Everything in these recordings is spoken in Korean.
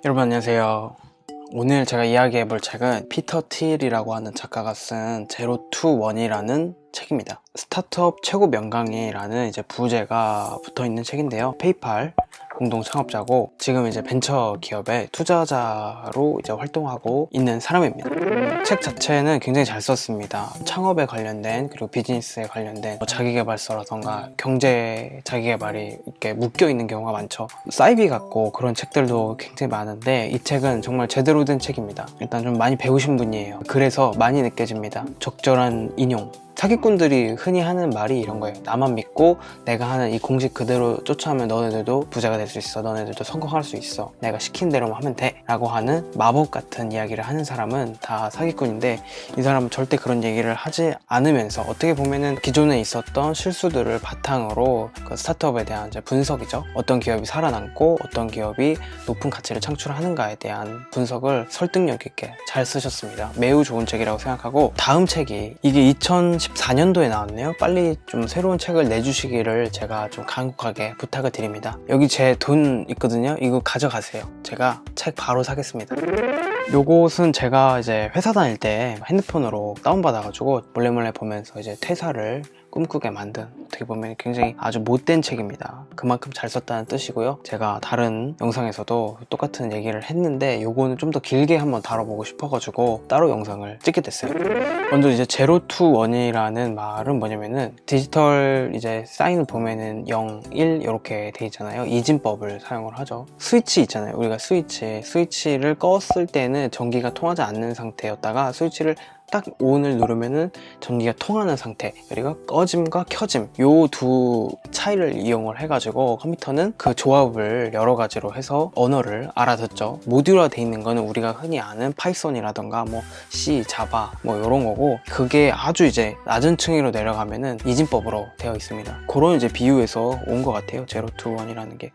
여러분 안녕하세요. 오늘 제가 이야기해볼 책은 피터 틸이라고 하는 작가가 쓴 제로 투 원이라는 책입니다. 스타트업 최고 명강의라는 이제 부제가 붙어있는 책인데요. 페이팔 공동 창업자고 지금 이제 벤처 기업의 투자자로 이제 활동하고 있는 사람입니다. 책 자체는 굉장히 잘 썼습니다. 창업에 관련된 그리고 비즈니스에 관련된 자기계발서라던가 경제 자기계발이 이렇게 묶여 있는 경우가 많죠. 사이비 같고 그런 책들도 굉장히 많은데 이 책은 정말 제대로 된 책입니다. 일단 좀 많이 배우신 분이에요. 그래서 많이 느껴집니다. 적절한 인용. 사기꾼들이 흔히 하는 말이 이런 거예요. 나만 믿고 내가 하는 이 공식 그대로 쫓아오면 너네들도 부자가 될 수 있어. 너네들도 성공할 수 있어. 내가 시킨 대로만 하면 돼. 라고 하는 마법 같은 이야기를 하는 사람은 다 사기꾼인데 이 사람은 절대 그런 얘기를 하지 않으면서 어떻게 보면은 기존에 있었던 실수들을 바탕으로 그 스타트업에 대한 이제 분석이죠. 어떤 기업이 살아남고 어떤 기업이 높은 가치를 창출하는가에 대한 분석을 설득력 있게 잘 쓰셨습니다. 매우 좋은 책이라고 생각하고 다음 책이 이게 2014년도에 나왔네요. 빨리 좀 새로운 책을 내주시기를 제가 좀 간곡하게 부탁을 드립니다. 여기 제 돈 있거든요. 이거 가져가세요. 제가 책 바로 사겠습니다. 요것은 제가 이제 회사 다닐 때 핸드폰으로 다운받아가지고 몰래 보면서 이제 퇴사를 꿈꾸게 만든, 어떻게 보면 굉장히 아주 못된 책입니다. 그만큼 잘 썼다는 뜻이고요. 제가 다른 영상에서도 똑같은 얘기를 했는데 요거는 좀 더 길게 한번 다뤄보고 싶어가지고 따로 영상을 찍게 됐어요. 먼저 이제 제로 투 원이라는 말은 뭐냐면은 디지털 이제 사인을 보면은 0, 1 이렇게 돼 있잖아요. 이진법을 사용을 하죠. 스위치 있잖아요. 우리가 스위치를 껐을 때는 전기가 통하지 않는 상태였다가 스위치를 딱 ON을 누르면은 전기가 통하는 상태, 그리고 꺼짐과 켜짐 요 두 차이를 이용을 해가지고 컴퓨터는 그 조합을 여러 가지로 해서 언어를 알아듣죠. 모듈화 돼 있는 거는 우리가 흔히 아는 파이썬이라던가 뭐 C, 자바 뭐 이런 거고, 그게 아주 이제 낮은 층위로 내려가면은 이진법으로 되어 있습니다. 그런 이제 비유에서 온 것 같아요. 제로 투 원이라는 게.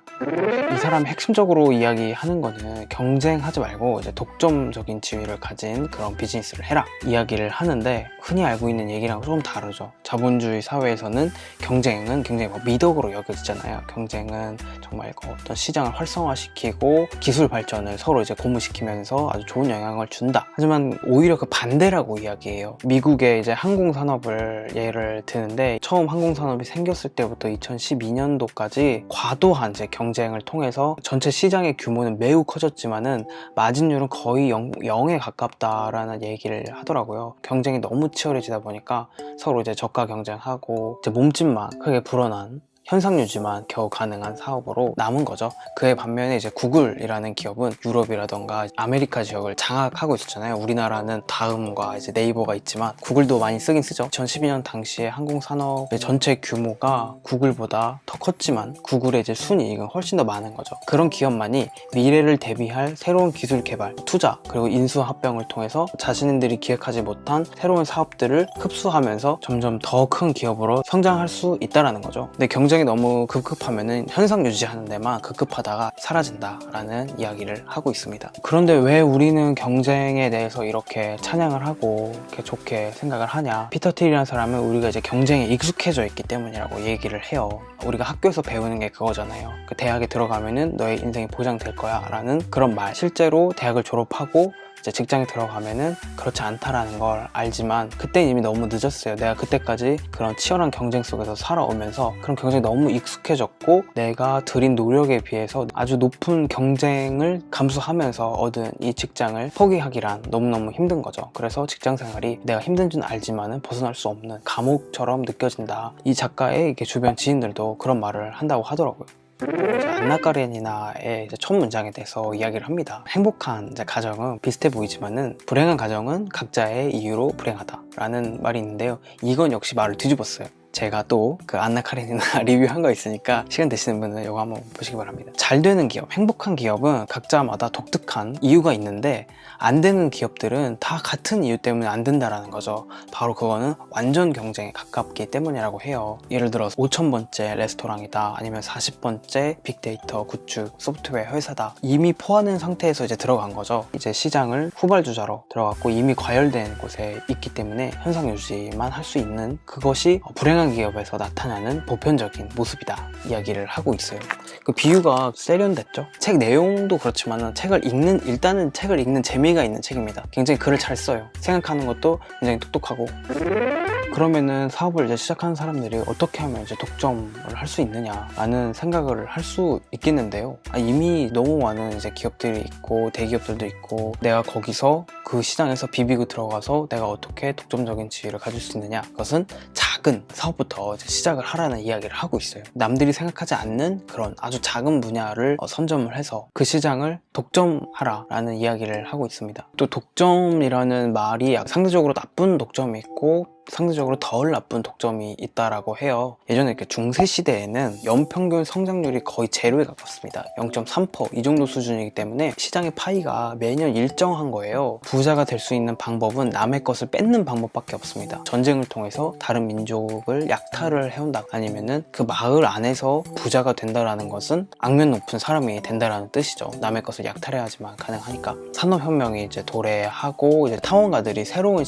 이 사람이 핵심적으로 이야기하는 거는 경쟁하지 말고 이제 독점적인 지위를 가진 그런 비즈니스를 해라 이야기를 하는데, 흔히 알고 있는 얘기랑 조금 다르죠. 자본주의 사회에서는 경쟁은 굉장히 미덕으로 여겨지잖아요. 경쟁은 정말 어떤 시장을 활성화시키고 기술 발전을 서로 이제 고무시키면서 아주 좋은 영향을 준다. 하지만 오히려 그 반대라고 이야기해요. 미국의 이제 항공산업을 예를 드는데, 처음 항공산업이 생겼을 때부터 2012년도까지 과도한 이제 경쟁을 통해서 전체 시장의 규모는 매우 커졌지만은 마진율은 거의 0에 가깝다라는 얘기를 하더라고요. 경쟁이 너무 치열해지다 보니까 서로 이제 저가 경쟁하고 이제 몸집만 크게 불어난 현상 유지만 겨우 가능한 사업으로 남은 거죠. 그에 반면에 이제 구글이라는 기업은 유럽이라던가 아메리카 지역을 장악하고 있었잖아요. 우리나라는 다음과 이제 네이버가 있지만 구글도 많이 쓰긴 쓰죠. 2012년 당시에 항공산업의 전체 규모가 구글보다 더 컸지만 구글의 이제 순이익은 훨씬 더 많은 거죠. 그런 기업만이 미래를 대비할 새로운 기술 개발, 투자, 그리고 인수합병을 통해서 자신들이 기획하지 못한 새로운 사업들을 흡수하면서 점점 더 큰 기업으로 성장할 수 있다는 거죠. 근데 경쟁이 너무 급급하면은 현상 유지하는 데만 급급하다가 사라진다라는 이야기를 하고 있습니다. 그런데 왜 우리는 경쟁에 대해서 이렇게 찬양을 하고 이렇게 좋게 생각을 하냐? 피터 틸이라는 사람은 우리가 이제 경쟁에 익숙해져 있기 때문이라고 얘기를 해요. 우리가 학교에서 배우는 게 그거잖아요. 그 대학에 들어가면은 너의 인생이 보장될 거야 라는 그런 말. 실제로 대학을 졸업하고 이제 직장에 들어가면은 그렇지 않다라는 걸 알지만 그때는 이미 너무 늦었어요. 내가 그때까지 그런 치열한 경쟁 속에서 살아오면서 그런 경쟁이 너무 익숙해졌고, 내가 들인 노력에 비해서 아주 높은 경쟁을 감수하면서 얻은 이 직장을 포기하기란 너무너무 힘든 거죠. 그래서 직장 생활이 내가 힘든 줄 알지만은 벗어날 수 없는 감옥처럼 느껴진다. 이 작가의 이렇게 주변 지인들도 그런 말을 한다고 하더라고요. 안나 까레니나의 첫 문장에 대해서 이야기를 합니다. 행복한 가정은 비슷해 보이지만은 불행한 가정은 각자의 이유로 불행하다 라는 말이 있는데요. 이건 역시 말을 뒤집었어요. 제가 또 그 안나 카레니나 리뷰한 거 있으니까 시간 되시는 분은 이거 한번 보시기 바랍니다. 잘 되는 기업, 행복한 기업은 각자마다 독특한 이유가 있는데 안 되는 기업들은 다 같은 이유 때문에 안 된다라는 거죠. 바로 그거는 완전 경쟁에 가깝기 때문이라고 해요. 예를 들어서 5,000번째 레스토랑이다, 아니면 40번째 빅데이터 구축 소프트웨어 회사다, 이미 포화된 상태에서 이제 들어간 거죠. 이제 시장을 후발주자로 들어갔고 이미 과열된 곳에 있기 때문에 현상 유지만 할 수 있는, 그것이 불행한 유명한 기업에서 나타나는 보편적인 모습이다 이야기를 하고 있어요. 그 비유가 세련됐죠? 책 내용도 그렇지만 일단은 책을 읽는 재미가 있는 책입니다. 굉장히 글을 잘 써요. 생각하는 것도 굉장히 똑똑하고. 그러면은 사업을 이제 시작하는 사람들이 어떻게 하면 이제 독점을 할 수 있느냐라는 생각을 할 수 있겠는데요. 이미 너무 많은 이제 기업들이 있고 대기업들도 있고, 내가 거기서 그 시장에서 비비고 들어가서 내가 어떻게 독점적인 지위를 가질 수 있느냐, 그것은 작은 사업부터 이제 시작을 하라는 이야기를 하고 있어요. 남들이 생각하지 않는 그런 아주 작은 분야를 선점을 해서 그 시장을 독점하라라는 이야기를 하고 있습니다. 또 독점이라는 말이 상대적으로 나쁜 독점이 있고 상대적으로 덜 나쁜 독점이 있다라고 해요. 예전에 이렇게 중세 시대에는 연평균 성장률이 거의 제로에 가깝습니다. 0.3% 이 정도 수준이기 때문에 시장의 파이가 매년 일정한 거예요. 부자가 될 수 있는 방법은 남의 것을 뺏는 방법밖에 없습니다. 전쟁을 통해서 다른 민족을 약탈을 해온다, 아니면은 그 마을 안에서 부자가 된다라는 것은 악면 높은 사람이 된다라는 뜻이죠. 남의 것을 약탈해야지만 가능하니까. 산업혁명이 이제 도래하고 이제 탐험가들이 새로운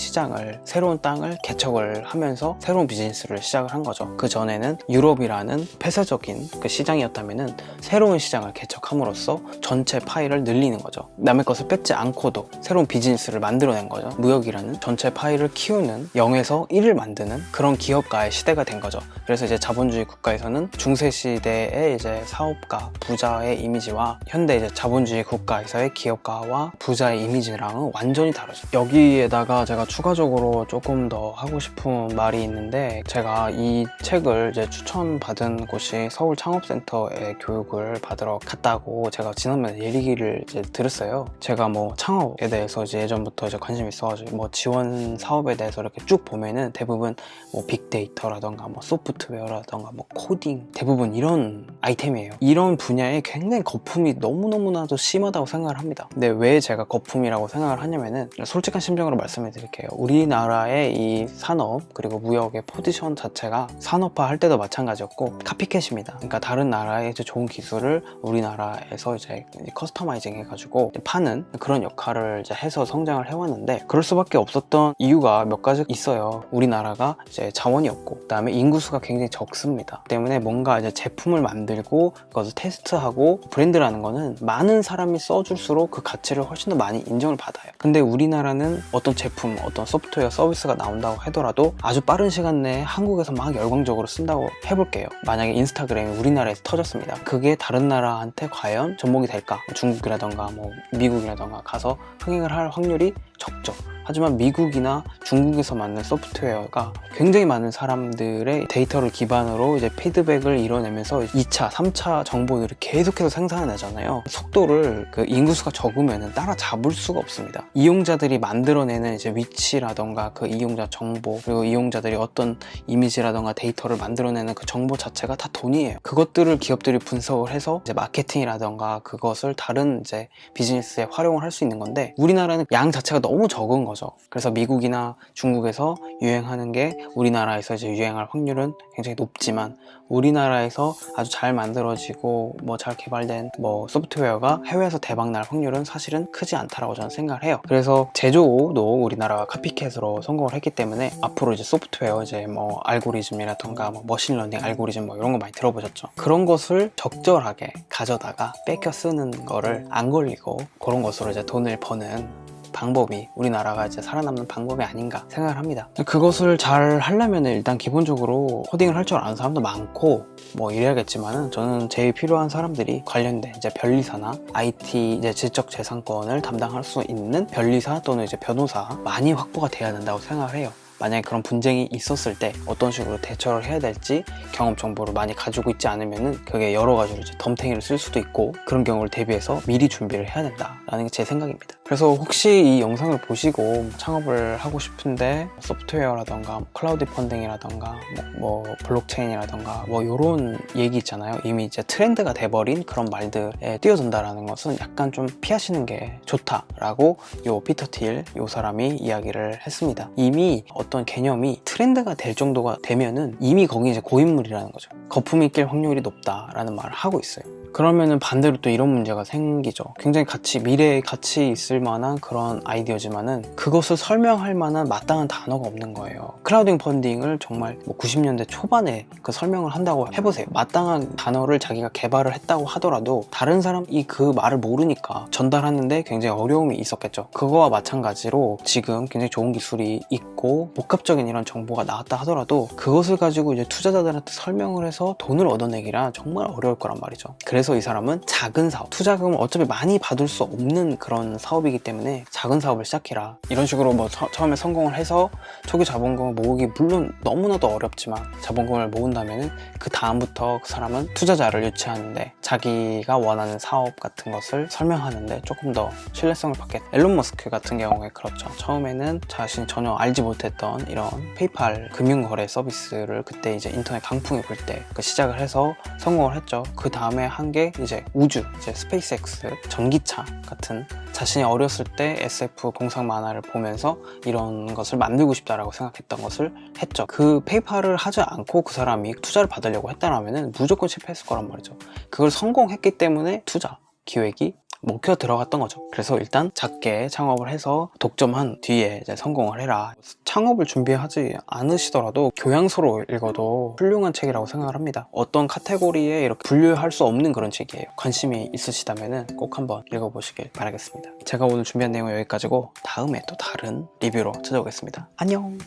땅을 개척을 하면서 새로운 비즈니스를 시작을 한 거죠. 그 전에는 유럽이라는 폐쇄적인 그 시장이었다면은 새로운 시장을 개척함으로써 전체 파이를 늘리는 거죠. 남의 것을 뺏지 않고도 새로운 비즈니스를 만들어낸 거죠. 무역이라는 전체 파이를 키우는 0에서 1을 만드는 그런 기업가의 시대가 된 거죠. 그래서 이제 자본주의 국가에서는 중세 시대의 이제 사업가, 부자의 이미지와 현대 이제 자본주의 국가에서의 기업가와 부자의 이미지랑은 완전히 다르죠. 여기에다가 제가 추가적으로 조금 더 하고 싶은 말이 있는데, 제가 이 책을 이제 추천받은 곳이 서울 창업센터에 교육을 받으러 갔다고 제가 지난번에 얘기를 이제 들었어요. 제가 뭐 창업에 대해서 이제 예전부터 이제 관심이 있어가지고 뭐 지원 사업에 대해서 이렇게 쭉 보면은 대부분 뭐 빅데이터라던가 뭐 소프트웨어라던가 뭐 코딩, 대부분 이런 아이템이에요. 이런 분야에 굉장히 거품이 너무너무나도 심하다고 생각을 합니다. 근데 왜 제가 거품이라고 생각을 하냐면은, 솔직한 심정으로 말씀을 드릴게요. 우리나라의 이 산업 그리고 무역의 포지션 자체가 산업화 할 때도 마찬가지였고 카피캣입니다. 그러니까 다른 나라의 이제 좋은 기술을 우리나라에서 이제 커스터마이징 해가지고 파는 그런 역할을 이제 해서 성장을 해왔는데, 그럴 수밖에 없었던 이유가 몇 가지 있어요. 우리나라가 이제 자원이 없고, 그 다음에 인구수가 굉장히 적습니다. 때문에 뭔가 이제 제품을 만들고 그것을 테스트하고, 브랜드라는 거는 많은 사람이 써줄수록 그 가치를 훨씬 더 많이 인정을 받아요. 근데 우리나라는 어떤 제품, 어떤 소프트웨어 서비스가 나온다고 하더라도 아주 빠른 시간 내에 한국에서 막 열광적으로 쓴다고 해볼게요. 만약에 인스타그램이 우리나라에서 터졌습니다. 그게 다른 나라한테 과연 접목이 될까? 중국이라던가 뭐 미국이라던가 가서 흥행을 할 확률이 적죠. 하지만 미국이나 중국에서 만든 소프트웨어가 굉장히 많은 사람들의 데이터를 기반으로 이제 피드백을 이뤄내면서 2차, 3차 정보들을 계속해서 생산해내잖아요. 속도를 그 인구수가 적으면 따라잡을 수가 없습니다. 이용자들이 만들어내는 이제 위치라던가 그 이용자 정보, 그리고 이용자들이 어떤 이미지라던가 데이터를 만들어내는 그 정보 자체가 다 돈이에요. 그것들을 기업들이 분석을 해서 이제 마케팅이라던가 그것을 다른 이제 비즈니스에 활용을 할 수 있는 건데, 우리나라는 양 자체가 너무 적은 거죠. 그래서 미국이나 중국에서 유행하는 게 우리나라에서 이제 유행할 확률은 굉장히 높지만, 우리나라에서 아주 잘 만들어지고 뭐 잘 개발된 뭐 소프트웨어가 해외에서 대박 날 확률은 사실은 크지 않다라고 저는 생각을 해요. 그래서 제조도 우리나라가 카피캣으로 성공을 했기 때문에 앞으로 이제 소프트웨어 이제 뭐 알고리즘이라던가 뭐 머신러닝 알고리즘 뭐 이런 거 많이 들어보셨죠? 그런 것을 적절하게 가져다가 뺏겨 쓰는 거를 안 걸리고 그런 것으로 이제 돈을 버는 방법이 우리나라가 이제 살아남는 방법이 아닌가 생각을 합니다. 그것을 잘 하려면 일단 기본적으로 코딩을 할 줄 아는 사람도 많고 뭐 이래야겠지만은, 저는 제일 필요한 사람들이 관련된 이제 변리사나 IT 이제 지적재산권을 담당할 수 있는 변리사 또는 이제 변호사 많이 확보가 돼야 된다고 생각을 해요. 만약에 그런 분쟁이 있었을 때 어떤 식으로 대처를 해야 될지 경험 정보를 많이 가지고 있지 않으면은 그게 여러 가지로 이제 덤탱이를 쓸 수도 있고, 그런 경우를 대비해서 미리 준비를 해야 된다라는 게 제 생각입니다. 그래서 혹시 이 영상을 보시고 창업을 하고 싶은데 소프트웨어라던가 클라우드 펀딩이라던가 뭐 블록체인이라던가 뭐 이런 얘기 있잖아요. 이미 이제 트렌드가 돼버린 그런 말들에 뛰어든다라는 것은 약간 좀 피하시는 게 좋다라고 요 피터 틸 요 사람이 이야기를 했습니다. 이미 어떤 개념이 트렌드가 될 정도가 되면은 이미 거기 이제 고인물이라는 거죠. 거품이 낄 확률이 높다라는 말을 하고 있어요. 그러면은 반대로 또 이런 문제가 생기죠. 굉장히 미래에 가치 있을 만한 그런 아이디어지만은 그것을 설명할 만한 마땅한 단어가 없는 거예요. 크라우딩 펀딩을 정말 90년대 초반에 그 설명을 한다고 해보세요. 마땅한 단어를 자기가 개발을 했다고 하더라도 다른 사람이 그 말을 모르니까 전달하는데 굉장히 어려움이 있었겠죠. 그거와 마찬가지로 지금 굉장히 좋은 기술이 있고 복합적인 이런 정보가 나왔다 하더라도 그것을 가지고 이제 투자자들한테 설명을 해서 돈을 얻어내기란 정말 어려울 거란 말이죠. 그래서 이 사람은 작은 사업, 투자금을 어차피 많이 받을 수 없는 그런 사업이기 때문에 작은 사업을 시작해라, 이런 식으로 처음에 성공을 해서 초기 자본금을 모으기 물론 너무나도 어렵지만 자본금을 모은 다음에는 그 다음부터 그 사람은 투자자를 유치하는데 자기가 원하는 사업 같은 것을 설명하는데 조금 더 신뢰성을 받겠다. 앨런 머스크 같은 경우에 그렇죠. 처음에는 자신이 전혀 알지 못했던 이런 페이팔 금융거래 서비스를 그때 이제 인터넷 강풍이 불 때 시작을 해서 성공을 했죠. 그 다음에 한 게 이제 우주, 이제 스페이스X, 전기차 같은, 자신이 어렸을 때 SF 공상 만화를 보면서 이런 것을 만들고 싶다라고 생각했던 것을 했죠. 그 페이팔을 하지 않고 그 사람이 투자를 받으려고 했다라면 무조건 실패했을 거란 말이죠. 그걸 성공했기 때문에 투자 기획이 먹혀 들어갔던 거죠. 그래서 일단 작게 창업을 해서 독점한 뒤에 이제 성공을 해라. 창업을 준비하지 않으시더라도 교양서로 읽어도 훌륭한 책이라고 생각을 합니다. 어떤 카테고리에 이렇게 분류할 수 없는 그런 책이에요. 관심이 있으시다면 꼭 한번 읽어보시길 바라겠습니다. 제가 오늘 준비한 내용은 여기까지고 다음에 또 다른 리뷰로 찾아오겠습니다. 안녕.